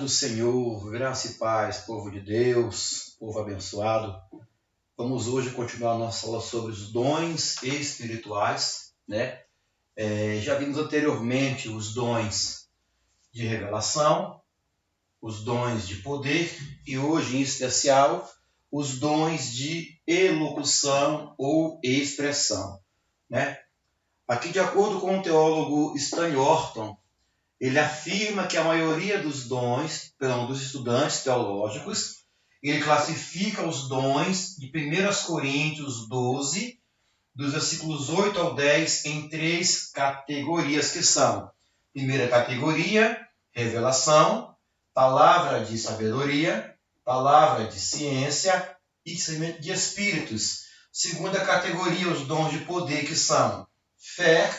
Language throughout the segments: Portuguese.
do Senhor, graça e paz, povo de Deus, povo abençoado. Vamos hoje continuar a nossa aula sobre os dons espirituais, né? Já vimos anteriormente os dons de revelação, os dons de poder e hoje, em especial, os dons de elocução ou expressão, né? Aqui, de acordo com o teólogo Stanley Orton, ele afirma que a maioria dos dons, dos estudantes teológicos, ele classifica os dons de 1 Coríntios 12, dos versículos 8 ao 10, em 3 categorias, que são: primeira categoria, revelação, palavra de sabedoria, palavra de ciência e discernimento de espíritos. Segunda categoria, os dons de poder, que são fé,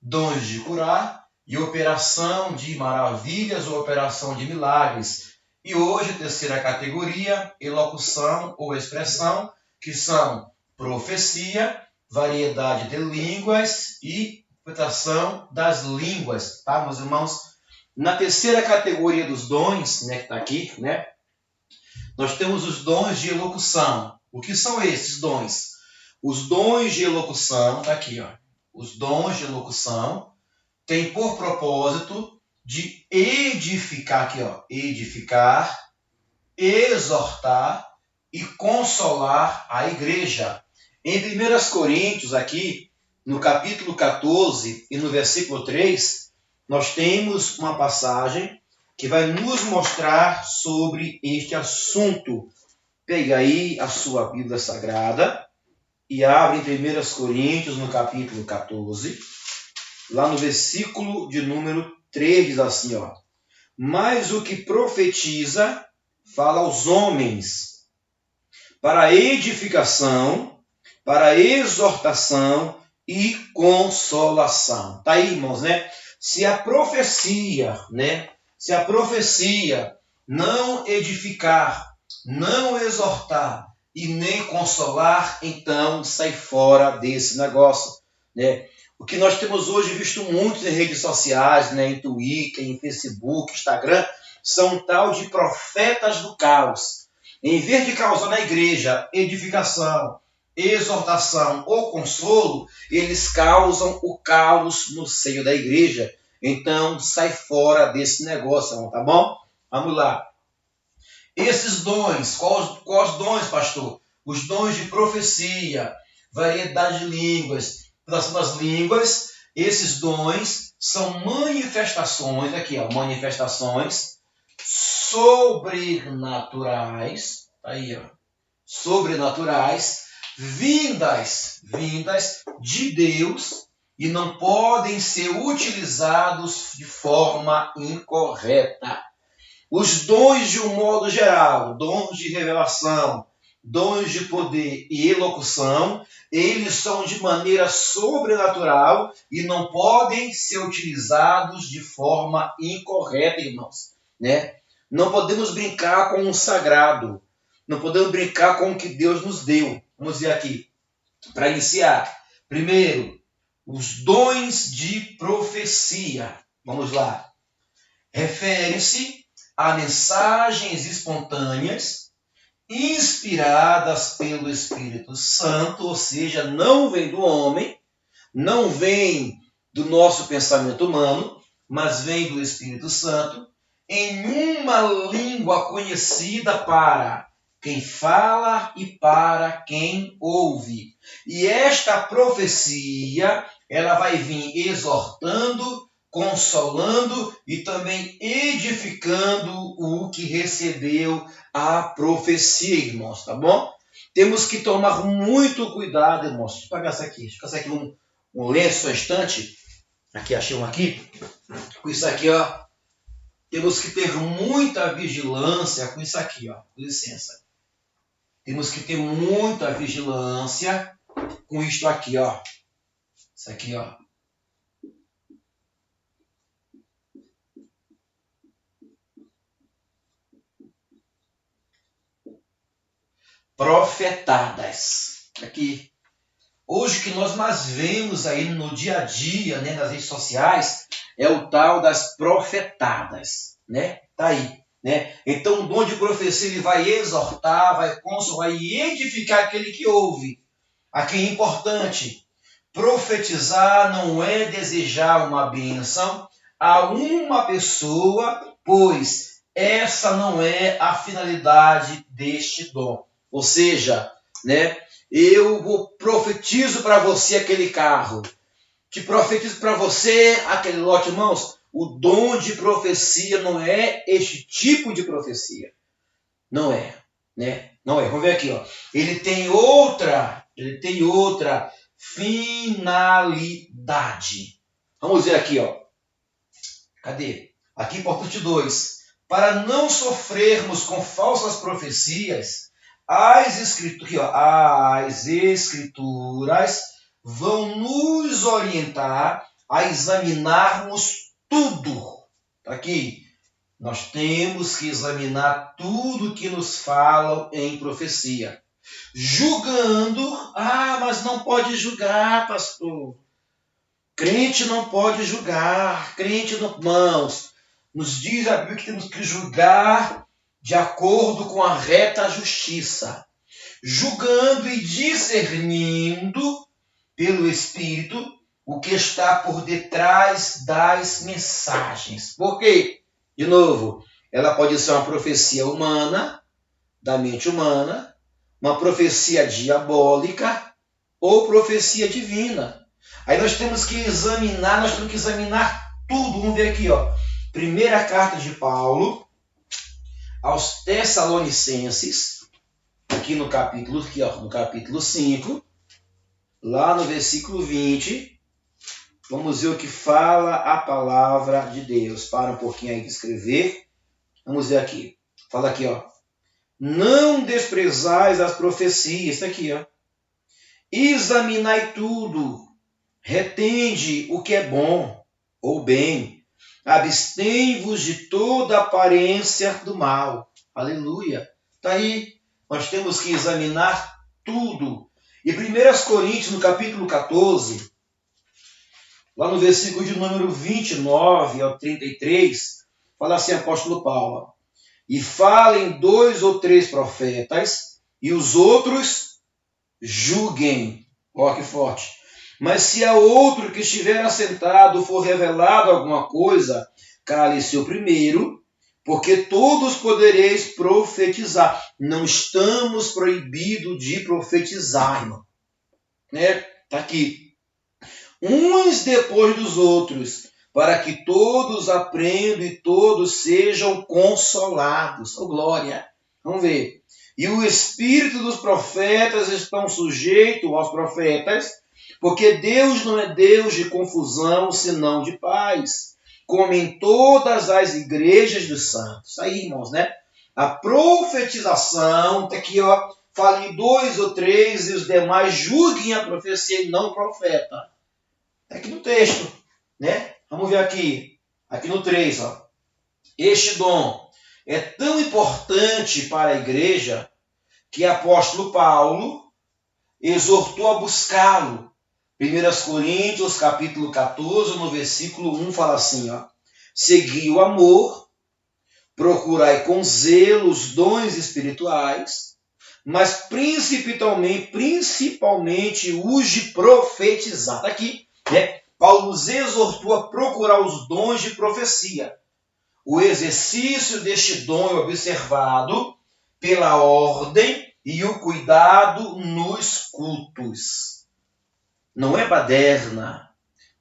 dons de curar, e operação de maravilhas ou operação de milagres. E hoje, terceira categoria, elocução ou expressão, que são profecia, variedade de línguas e interpretação das línguas. Tá, meus irmãos? Na terceira categoria dos dons, né, que está aqui, né, nós temos os dons de elocução. O que são esses dons? Os dons de elocução, está aqui, ó. Os dons de elocução tem por propósito de edificar, aqui, ó, edificar, exortar e consolar a igreja. Em 1 Coríntios, aqui, no capítulo 14 e no versículo 3, nós temos uma passagem que vai nos mostrar sobre este assunto. Pega aí a sua Bíblia Sagrada e abre em 1 Coríntios, no capítulo 14, lá no versículo de número 3, diz assim, ó: mas o que profetiza fala aos homens para edificação, para exortação e consolação. Tá aí, irmãos, né? Se a profecia não edificar, não exortar e nem consolar, então sai fora desse negócio, né? O que nós temos hoje visto muito em redes sociais, né, em Twitter, em Facebook, Instagram, são um tal de profetas do caos. Em vez de causar na igreja edificação, exortação ou consolo, eles causam o caos no seio da igreja. Então, sai fora desse negócio, tá bom? Vamos lá. Esses dons, quais dons, pastor? Os dons de profecia, variedade de línguas, das línguas. Esses dons são manifestações, aqui, ó, manifestações sobrenaturais, aí, ó, sobrenaturais, vindas de Deus e não podem ser utilizados de forma incorreta. Os dons, de um modo geral, dons de revelação, dons de poder e elocução, eles são de maneira sobrenatural e não podem ser utilizados de forma incorreta, irmãos, né? Não podemos brincar com o sagrado, não podemos brincar com o que Deus nos deu. Vamos ver aqui, para iniciar. Primeiro, os dons de profecia. Vamos lá. Refere-se a mensagens espontâneas, inspiradas pelo Espírito Santo, ou seja, não vem do homem, não vem do nosso pensamento humano, mas vem do Espírito Santo, em uma língua conhecida para quem fala e para quem ouve. E esta profecia, ela vai vir exortando, consolando e também edificando o que recebeu a profecia, irmãos, tá bom? Temos que tomar muito cuidado, irmãos. Deixa eu pegar essa aqui. Deixa eu pegar aqui um lenço, uma estante. Aqui, achei um aqui. Com isso aqui, ó. Temos que ter muita vigilância com isso aqui, ó. Com licença. Temos que ter muita vigilância com isto aqui, ó. Isso aqui, ó. Profetadas. Aqui. Hoje o que nós mais vemos aí no dia a dia, né, nas redes sociais, é o tal das profetadas, né? Tá aí. né? Então, o dom de profecia ele vai exortar, vai consolar e edificar aquele que ouve. Aqui é importante, profetizar não é desejar uma bênção a uma pessoa, pois essa não é a finalidade deste dom. Ou seja, né, profetizo para você aquele carro, te profetizo para você aquele lote, irmãos. O dom de profecia não é este tipo de profecia. Não é, né? Não é. Vamos ver aqui, ó. Ele tem outra finalidade. Vamos ver aqui, ó. Cadê? Aqui, importante 2. Para não sofrermos com falsas profecias, as escrituras vão nos orientar a examinarmos tudo. Aqui, nós temos que examinar tudo que nos falam em profecia. Julgando, mas não pode julgar, pastor. Crente não pode julgar, crente não... Irmãos, nos diz a Bíblia que temos que julgar de acordo com a reta justiça. Julgando e discernindo pelo Espírito o que está por detrás das mensagens. Por quê? De novo, ela pode ser uma profecia humana, da mente humana, uma profecia diabólica ou profecia divina. Aí nós temos que examinar tudo. Vamos ver aqui, ó. Primeira carta de Paulo aos Tessalonicenses, aqui no capítulo 5, lá no versículo 20, vamos ver o que fala a palavra de Deus. Para um pouquinho aí de escrever. Vamos ver aqui. Fala aqui, ó. Não desprezais as profecias. Isso aqui, ó. Examinai tudo. Retende o que é bom ou bem. Abstém-vos de toda aparência do mal. Aleluia. Está aí. Nós temos que examinar tudo. E 1 Coríntios, no capítulo 14, lá no versículo de número 29 ao 33, fala assim, apóstolo Paulo. E falem 2 ou 3 profetas, e os outros julguem. Ó, que forte. Mas se a outro que estiver assentado for revelado alguma coisa, cale-se o primeiro, porque todos podereis profetizar. Não estamos proibidos de profetizar, irmão. Né? Está aqui. Uns depois dos outros, para que todos aprendam e todos sejam consolados. Oh, glória! Vamos ver. E o espírito dos profetas estão sujeitos aos profetas, porque Deus não é Deus de confusão, senão de paz, como em todas as igrejas dos santos. Aí, irmãos, né? A profetização, está aqui, ó, fale 2 ou 3 e os demais julguem a profecia e não o profeta. Está aqui no texto, né? Vamos ver aqui no 3, ó. Este dom é tão importante para a igreja que o apóstolo Paulo exortou a buscá-lo. 1 Coríntios, capítulo 14, no versículo 1, fala assim, ó. Segui o amor, procurai com zelo os dons espirituais, mas principalmente os de profetizar. Está aqui, né? Paulo nos exortou a procurar os dons de profecia. O exercício deste dom é observado pela ordem e o cuidado nos cultos. Não é baderna,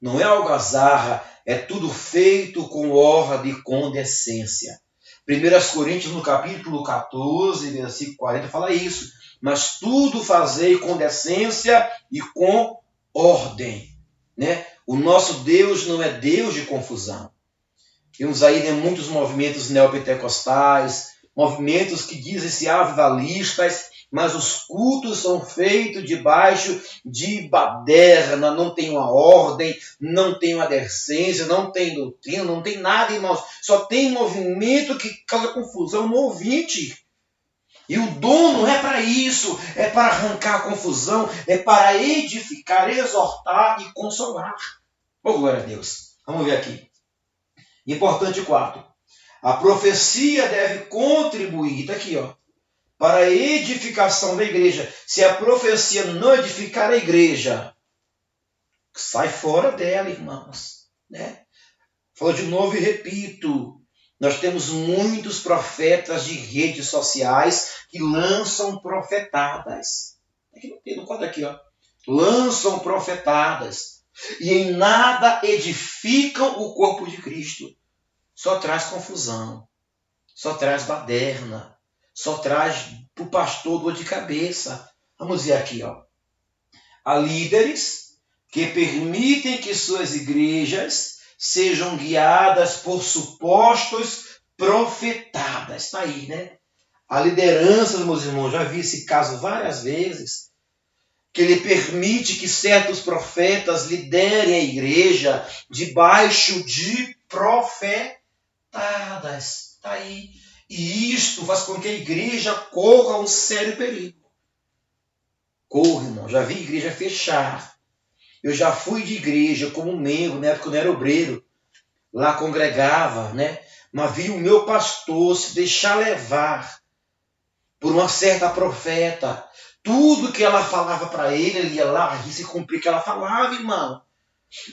não é algazarra, é tudo feito com ordem e com decência. 1 Coríntios, no capítulo 14, versículo 40, fala isso. Mas tudo fazei com decência e com ordem. Né? O nosso Deus não é Deus de confusão. Temos aí muitos movimentos neopentecostais, movimentos que dizem-se avivalistas, mas os cultos são feitos debaixo de baderna, não tem uma ordem, não tem uma decência, não tem doutrina, não tem nada, irmãos. Só tem movimento que causa confusão no ouvinte. E o dom não é para isso, é para arrancar a confusão, é para edificar, exortar e consolar. Oh, glória a Deus. Vamos ver aqui. Importante 4. A profecia deve contribuir, está aqui, ó, para a edificação da igreja. Se a profecia não edificar a igreja, sai fora dela, irmãos. Né? Falo de novo e repito. Nós temos muitos profetas de redes sociais que lançam profetadas. Aqui no quadro aqui, ó. Lançam profetadas. E em nada edificam o corpo de Cristo. Só traz confusão. Só traz baderna. Só traz para o pastor dor de cabeça. Vamos ver aqui, ó. Há líderes que permitem que suas igrejas sejam guiadas por supostos profetadas. Está aí, né? A liderança, meus irmãos, já vi esse caso várias vezes, que ele permite que certos profetas liderem a igreja debaixo de profetadas. Está aí. E isto faz com que a igreja corra um sério perigo. Corra, irmão. Já vi a igreja fechar. Eu já fui de igreja como membro, na época que eu não era obreiro. Lá congregava, né? Mas vi o meu pastor se deixar levar por uma certa profeta. Tudo que ela falava para ele, ele ia lá e se cumprir o que ela falava, irmão.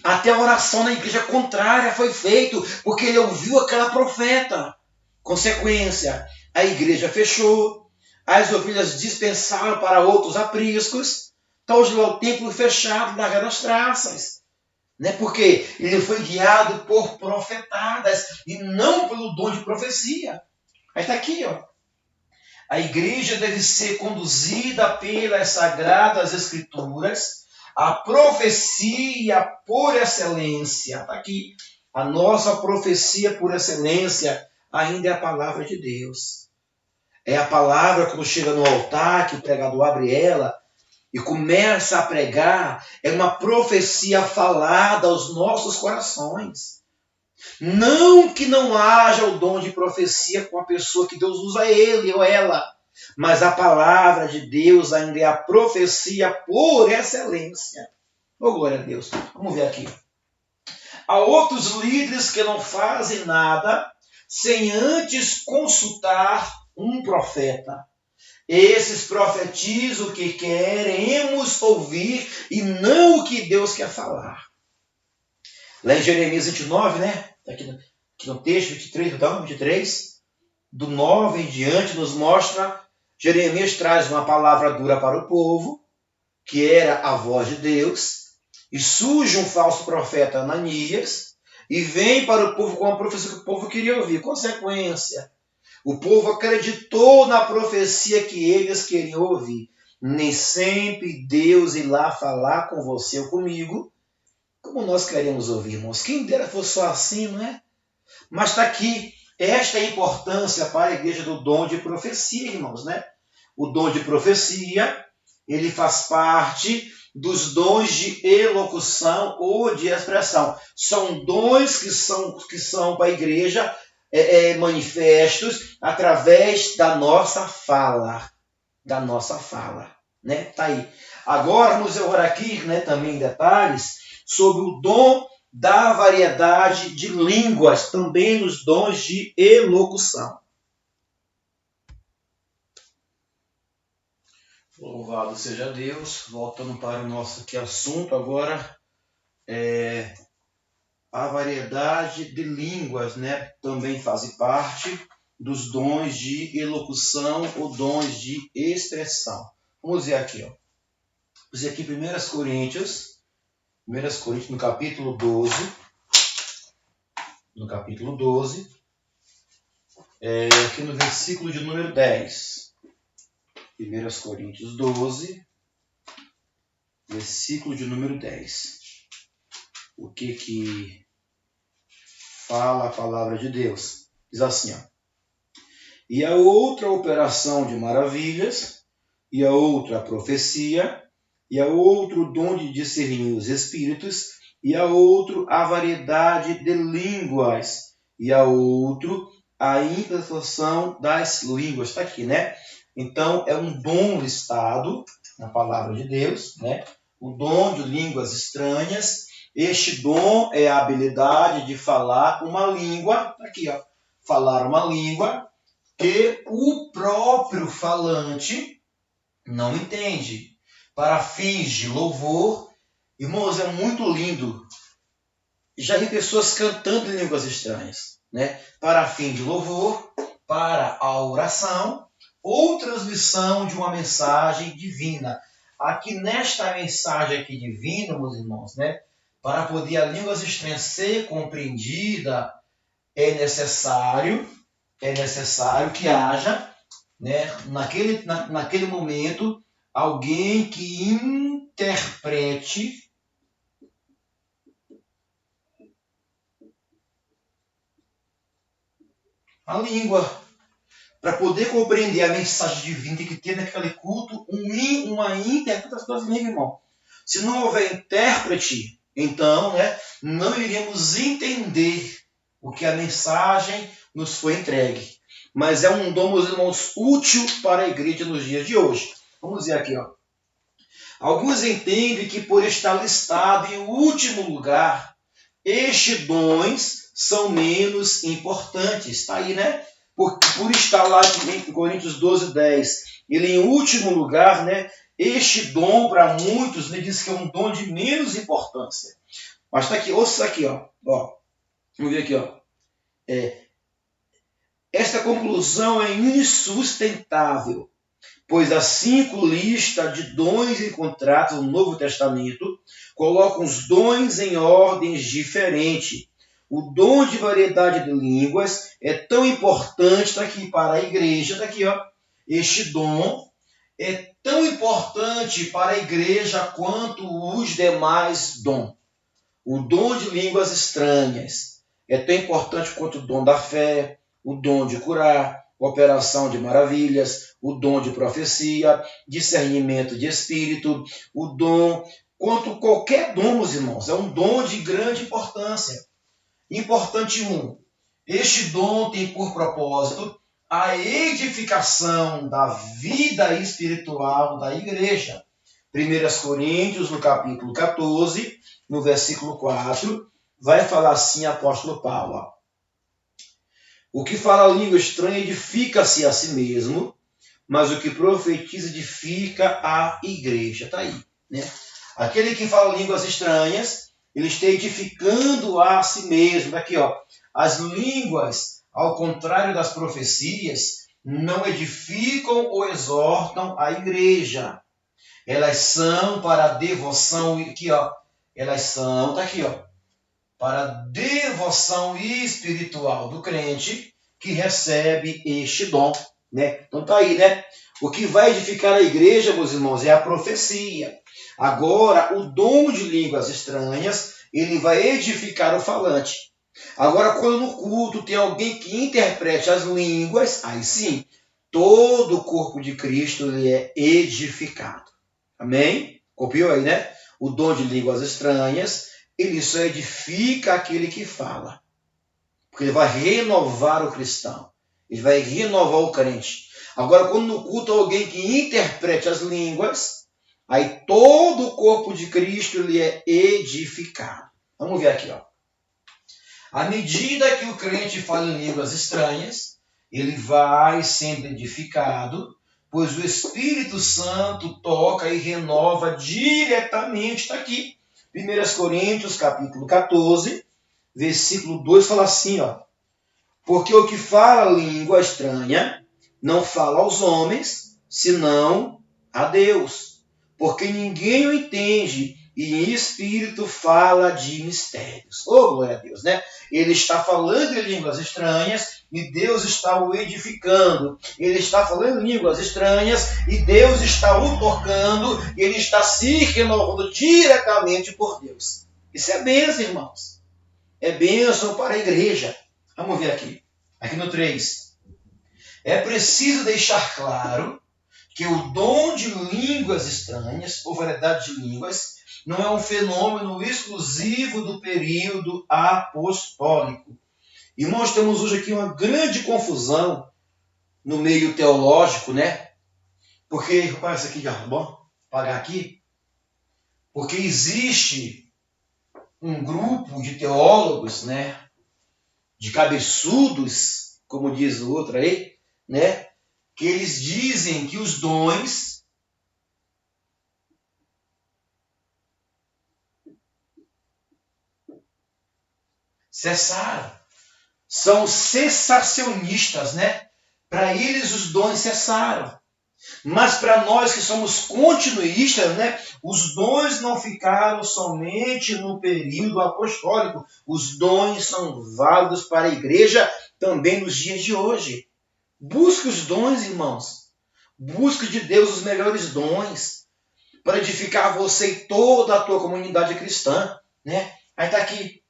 Até a oração na igreja contrária foi feita, porque ele ouviu aquela profeta. Consequência, a igreja fechou, as ovelhas dispensaram para outros apriscos, então hoje lá o templo fechado, largaram as traças. Né? Porque ele foi guiado por profetadas e não pelo dom de profecia. Aí está aqui, ó. A igreja deve ser conduzida pelas sagradas escrituras, a profecia por excelência. Está aqui. A nossa profecia por excelência ainda é a palavra de Deus. É a palavra quando chega no altar, que o pregador abre ela e começa a pregar, é uma profecia falada aos nossos corações. Não que não haja o dom de profecia com a pessoa que Deus usa ele ou ela, mas a palavra de Deus ainda é a profecia por excelência. Oh, glória a Deus. Vamos ver aqui. Há outros líderes que não fazem nada sem antes consultar um profeta. Esses profetizam o que queremos ouvir e não o que Deus quer falar. Lá em Jeremias 29, né? Aqui no texto 23, do 9 em diante, nos mostra, Jeremias traz uma palavra dura para o povo, que era a voz de Deus, e surge um falso profeta Ananias, e vem para o povo com a profecia que o povo queria ouvir. Consequência, o povo acreditou na profecia que eles queriam ouvir. Nem sempre Deus ir lá falar com você ou comigo, como nós queremos ouvir, irmãos. Quem dera fosse só assim, não é? Mas está aqui, esta é a importância para a igreja do dom de profecia, irmãos, né? O dom de profecia, ele faz parte dos dons de elocução ou de expressão. São dons que são para a igreja manifestos através da nossa fala. Da nossa fala, né? Tá aí. Agora vamos ver aqui, né, também em detalhes, sobre o dom da variedade de línguas, também nos dons de elocução. Louvado seja Deus. Voltando para o nosso aqui assunto agora, a variedade de línguas, né, também faz parte dos dons de elocução ou dons de expressão. Vamos ver aqui, ó. Vamos ver aqui 1 Coríntios, no capítulo 12. No capítulo 12, aqui no versículo de número 10. 1 Coríntios 12, versículo de número 10. O que fala a palavra de Deus? Diz assim, ó. E a outra operação de maravilhas, e a outra a profecia, e a outro dom de discernir os espíritos, e a outro a variedade de línguas, e a outro a interpretação das línguas. Está aqui, né? Então, é um dom listado na palavra de Deus, né? O dom de línguas estranhas. Este dom é a habilidade de falar uma língua, aqui, ó, falar uma língua que o próprio falante não entende. Para fins de louvor, irmãos, é muito lindo. Já vi pessoas cantando em línguas estranhas, né? Para fim de louvor, para a oração ou transmissão de uma mensagem divina. Aqui nesta mensagem aqui divina, meus irmãos, né? Para poder a línguas estranhas ser compreendida, é necessário que haja, né, naquele momento, alguém que interprete a língua. Para poder compreender a mensagem divina, tem que ter naquele culto uma interpretação das línguas, irmão. Se não houver intérprete, então, né, não iremos entender o que a mensagem nos foi entregue. Mas é um dom, meus irmãos, útil para a igreja nos dias de hoje. Vamos ver aqui, ó. Alguns entendem que por estar listado em último lugar, estes dons são menos importantes. Está aí, né? Por estar lá em Coríntios 12:10, ele em último lugar, né? Este dom para muitos, ele diz que é um dom de menos importância. Mas está aqui, ouça aqui, ó. Vamos ver aqui, ó. Esta conclusão é insustentável, pois as 5 listas de dons encontradas no Novo Testamento colocam os dons em ordens diferentes. O dom de variedade de línguas é tão importante, está aqui para a igreja, está aqui, ó. Este dom é tão importante para a igreja quanto os demais dons. O dom de línguas estranhas é tão importante quanto o dom da fé, o dom de curar, operação de maravilhas, o dom de profecia, discernimento de espírito, o dom, quanto qualquer dom, meus irmãos, é um dom de grande importância. Importante 1. Este dom tem por propósito a edificação da vida espiritual da igreja. 1 Coríntios, no capítulo 14, no versículo 4, vai falar assim, apóstolo Paulo. Ó. O que fala a língua estranha edifica-se a si mesmo, mas o que profetiza edifica a igreja. Está aí, né? Aquele que fala línguas estranhas, ele está edificando a si mesmo. Aqui, ó. As línguas, ao contrário das profecias, não edificam ou exortam a igreja. Elas são para a devoção, aqui, ó. Elas são, tá aqui, ó, para a devoção espiritual do crente que recebe este dom, né? Então tá aí, né? O que vai edificar a igreja, meus irmãos, é a profecia. Agora, o dom de línguas estranhas, ele vai edificar o falante. Agora, quando no culto tem alguém que interprete as línguas, aí sim, todo o corpo de Cristo ele é edificado. Amém? Copiou aí, né? O dom de línguas estranhas, ele só edifica aquele que fala. Porque ele vai renovar o cristão. Ele vai renovar o crente. Agora, quando no culto alguém que interprete as línguas, aí todo o corpo de Cristo ele é edificado. Vamos ver aqui, ó. À medida que o crente fala em línguas estranhas, ele vai sendo edificado, pois o Espírito Santo toca e renova diretamente, está aqui. 1 Coríntios, capítulo 14, versículo 2, fala assim, ó. Porque o que fala língua estranha não fala aos homens, senão a Deus. Porque ninguém o entende e em espírito fala de mistérios. Oh, glória a Deus, né? Ele está falando em línguas estranhas e Deus está o edificando. Ele está falando em línguas estranhas e Deus está o tocando e ele está se renovando diretamente por Deus. Isso é bênção, irmãos. É bênção para a igreja. Vamos ver aqui. Aqui no 3. É preciso deixar claro que o dom de línguas estranhas, ou variedade de línguas, não é um fenômeno exclusivo do período apostólico. Irmãos, temos hoje aqui uma grande confusão no meio teológico, né? Porque, olha isso aqui já, bom? Pagar aqui. Porque existe um grupo de teólogos, né? De cabeçudos, como diz o outro aí, né? Que eles dizem que os dons cessaram. São cessacionistas, né? Para eles os dons cessaram. Mas para nós que somos continuistas, né, os dons não ficaram somente no período apostólico. Os dons são válidos para a igreja também nos dias de hoje. Busque os dons, irmãos. Busque de Deus os melhores dons para edificar você e toda a tua comunidade cristã, né? Aí está aqui.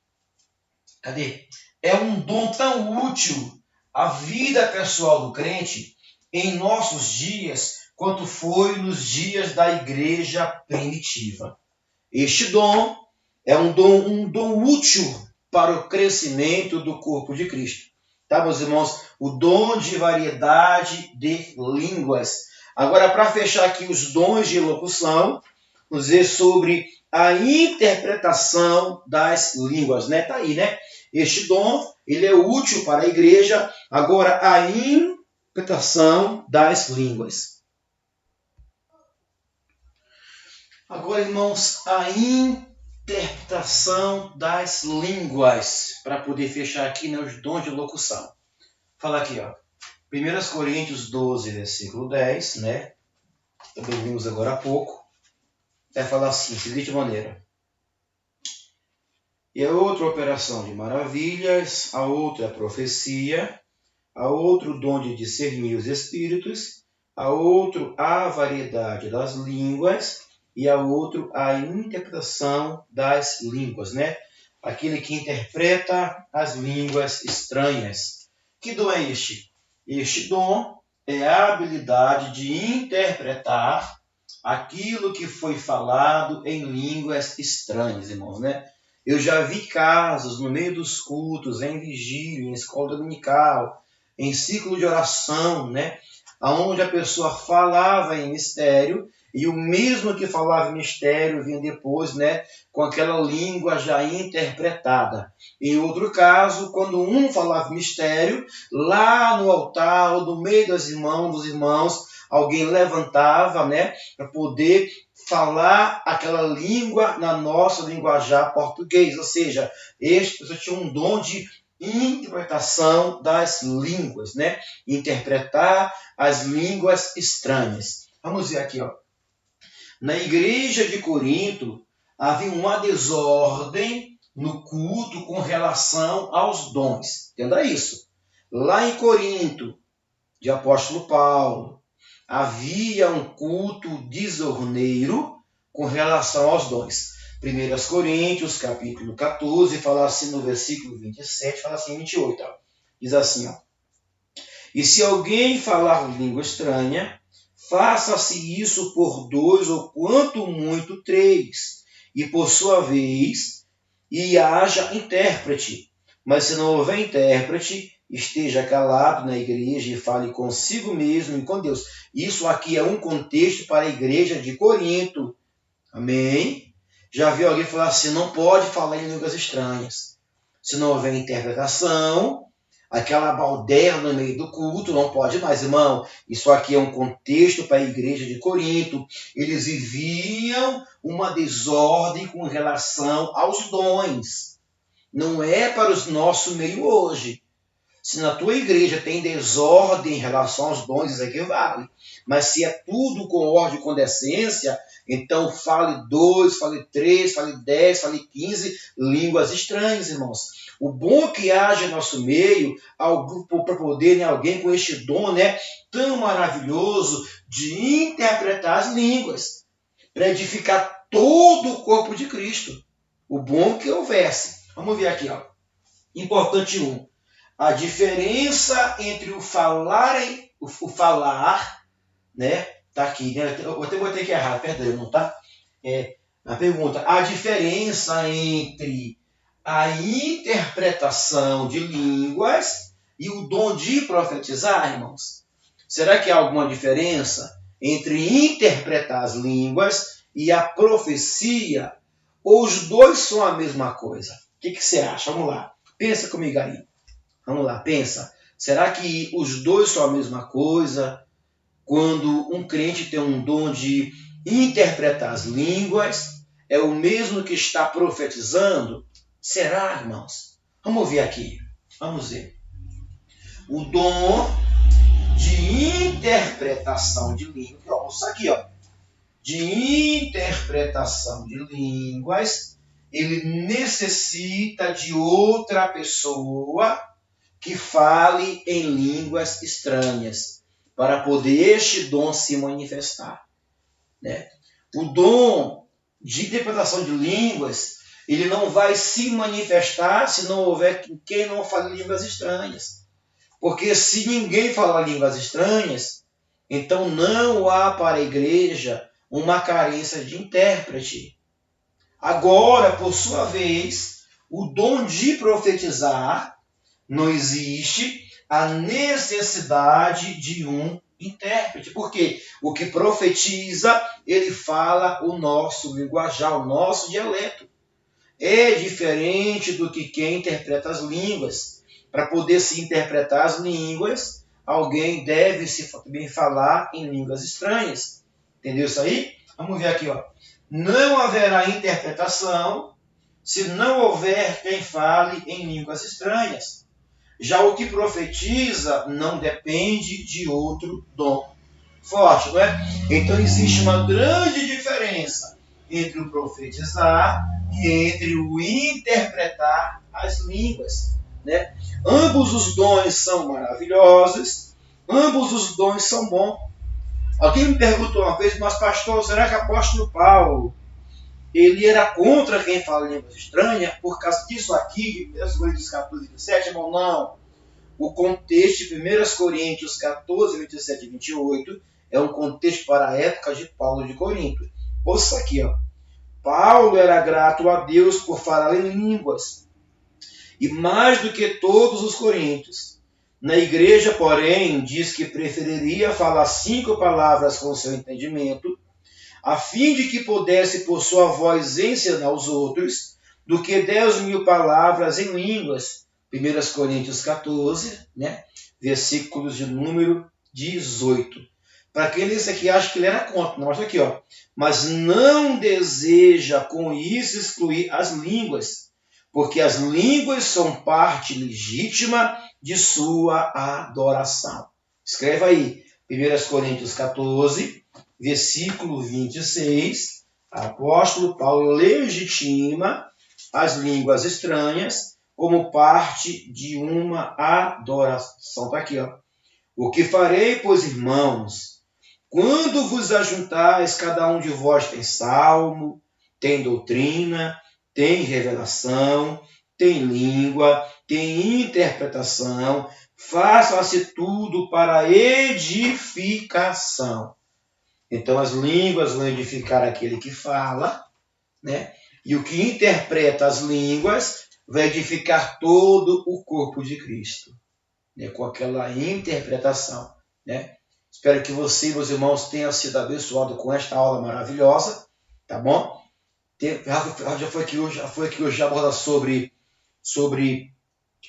Cadê? É um dom tão útil à vida pessoal do crente em nossos dias quanto foi nos dias da igreja primitiva. Este dom é um dom útil para o crescimento do corpo de Cristo. Tá, meus irmãos? O dom de variedade de línguas. Agora, para fechar aqui os dons de elocução, vamos ver sobre a interpretação das línguas, né? Tá aí, né? Este dom, ele é útil para a igreja. Agora, a interpretação das línguas. Agora, irmãos, a interpretação das línguas, para poder fechar aqui, né, os dons de locução. Fala aqui, ó. 1 Coríntios 12, versículo 10, né? Também vimos agora há pouco. Vai falar assim, de seguinte maneira. E a outra operação de maravilhas, a outra é a profecia, a outro dom de discernir os espíritos, a outro a variedade das línguas e a outro a interpretação das línguas, né? Aquele que interpreta as línguas estranhas. Que dom é este? Este dom é a habilidade de interpretar aquilo que foi falado em línguas estranhas, irmãos, né? Eu já vi casos no meio dos cultos, em vigília, em escola dominical, em ciclo de oração, né? Onde a pessoa falava em mistério e o mesmo que falava em mistério vinha depois, né? Com aquela língua já interpretada. Em outro caso, quando um falava mistério, lá no altar, ou no meio dos irmãos, alguém levantava, né? Para poder falar aquela língua na nossa linguajar português. Ou seja, este pessoa tinha um dom de interpretação das línguas, né? Interpretar as línguas estranhas. Vamos ver aqui, ó. Na igreja de Corinto, havia uma desordem no culto com relação aos dons. Entenda isso. Lá em Corinto, de apóstolo Paulo, havia um culto desorneiro com relação aos dons. 1 Coríntios, capítulo 14, fala assim no versículo 27, fala assim 28. Ó. Diz assim, ó. E se alguém falar língua estranha, faça-se isso por 2 ou quanto muito 3, e por sua vez, e haja intérprete. Mas se não houver intérprete, esteja calado na igreja e fale consigo mesmo e com Deus. Isso aqui é um contexto para a igreja de Corinto. Amém? Já viu alguém falar assim, não pode falar em línguas estranhas. Se não houver interpretação, aquela balderna no meio do culto, não pode mais, irmão. Isso aqui é um contexto para a igreja de Corinto. Eles viviam uma desordem com relação aos dons. Não é para o nosso meio hoje. Se na tua igreja tem desordem em relação aos dons, isso aqui vale. Mas se é tudo com ordem e com decência, então fale 2, fale 3, fale 10, fale 15 línguas estranhas, irmãos. O bom que haja em nosso meio, para poder alguém com este dom, né, tão maravilhoso de interpretar as línguas, para edificar todo o corpo de Cristo. O bom que houvesse. Vamos ver aqui, ó. Importante 1. A diferença entre o falar, né? Tá aqui, né? Eu até botei aqui errado, perdão, não tá? A pergunta, a diferença entre a interpretação de línguas e o dom de profetizar, irmãos? Será que há alguma diferença entre interpretar as línguas e a profecia? Ou os dois são a mesma coisa? O que você acha? Vamos lá. Pensa comigo aí. Vamos lá, pensa. Será que os dois são a mesma coisa? Quando um crente tem um dom de interpretar as línguas, é o mesmo que está profetizando? Será, irmãos? Vamos ver aqui. Vamos ver. O dom de interpretação de línguas, isso aqui, de interpretação de línguas, ele necessita de outra pessoa que fale em línguas estranhas, para poder este dom se manifestar. Né? O dom de interpretação de línguas, ele não vai se manifestar se não houver quem não fale línguas estranhas. Porque se ninguém falar línguas estranhas, então não há para a igreja uma carência de intérprete. Agora, por sua vez, o dom de profetizar, não existe a necessidade de um intérprete. Porque o que profetiza, ele fala o nosso linguajar, o nosso dialeto. É diferente do que quem interpreta as línguas. Para poder se interpretar as línguas, alguém deve se também falar em línguas estranhas. Entendeu isso aí? Vamos ver aqui. Não haverá interpretação se não houver quem fale em línguas estranhas. Já o que profetiza não depende de outro dom forte, não é? Então existe uma grande diferença entre o profetizar e entre o interpretar as línguas, né? Ambos os dons são maravilhosos, ambos os dons são bons. Alguém me perguntou uma vez, mas pastor, será que o apóstolo Paulo ele era contra quem fala línguas estranhas por causa disso aqui, 1 Coríntios 14, 27, irmão? Não. O contexto de 1 Coríntios 14, 27 e 28 é um contexto para a época de Paulo de Corinto. Ouça aqui, Paulo era grato a Deus por falar em línguas, e mais do que todos os coríntios. Na igreja, porém, diz que preferiria falar 5 palavras com seu entendimento, a fim de que pudesse, por sua voz, ensinar os outros, do que 10.000 palavras em línguas. 1 Coríntios 14, né? Versículos de número 18. Para quem disse aqui, acha que ele era contra. Não, mostra aqui, Mas não deseja com isso excluir as línguas, porque as línguas são parte legítima de sua adoração. Escreva aí, 1 Coríntios 14, versículo 26, apóstolo Paulo legitima as línguas estranhas como parte de uma adoração. Está aqui, O que farei, pois, irmãos, quando vos ajuntais, cada um de vós tem salmo, tem doutrina, tem revelação, tem língua, tem interpretação, faça-se tudo para edificação. Então, as línguas vão edificar aquele que fala, né? E o que interpreta as línguas vai edificar todo o corpo de Cristo, né? Com aquela interpretação, né? Espero que você, meus irmãos, tenham sido abençoados com esta aula maravilhosa, tá bom? Já foi aqui hoje abordar sobre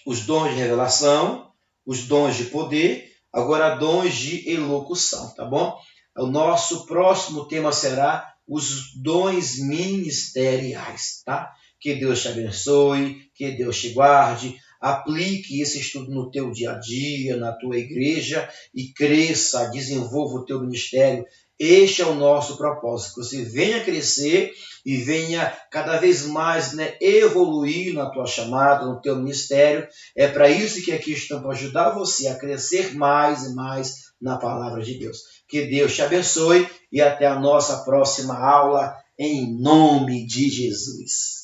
os dons de revelação, os dons de poder, agora dons de elocução, tá bom? O nosso próximo tema será os dons ministeriais, tá? Que Deus te abençoe, que Deus te guarde, aplique esse estudo no teu dia a dia, na tua igreja e cresça, desenvolva o teu ministério. Este é o nosso propósito, que você venha crescer e venha cada vez mais, né, evoluir na tua chamada, no teu ministério. É para isso que aqui estamos, para ajudar você a crescer mais e mais na palavra de Deus. Que Deus te abençoe e até a nossa próxima aula, em nome de Jesus.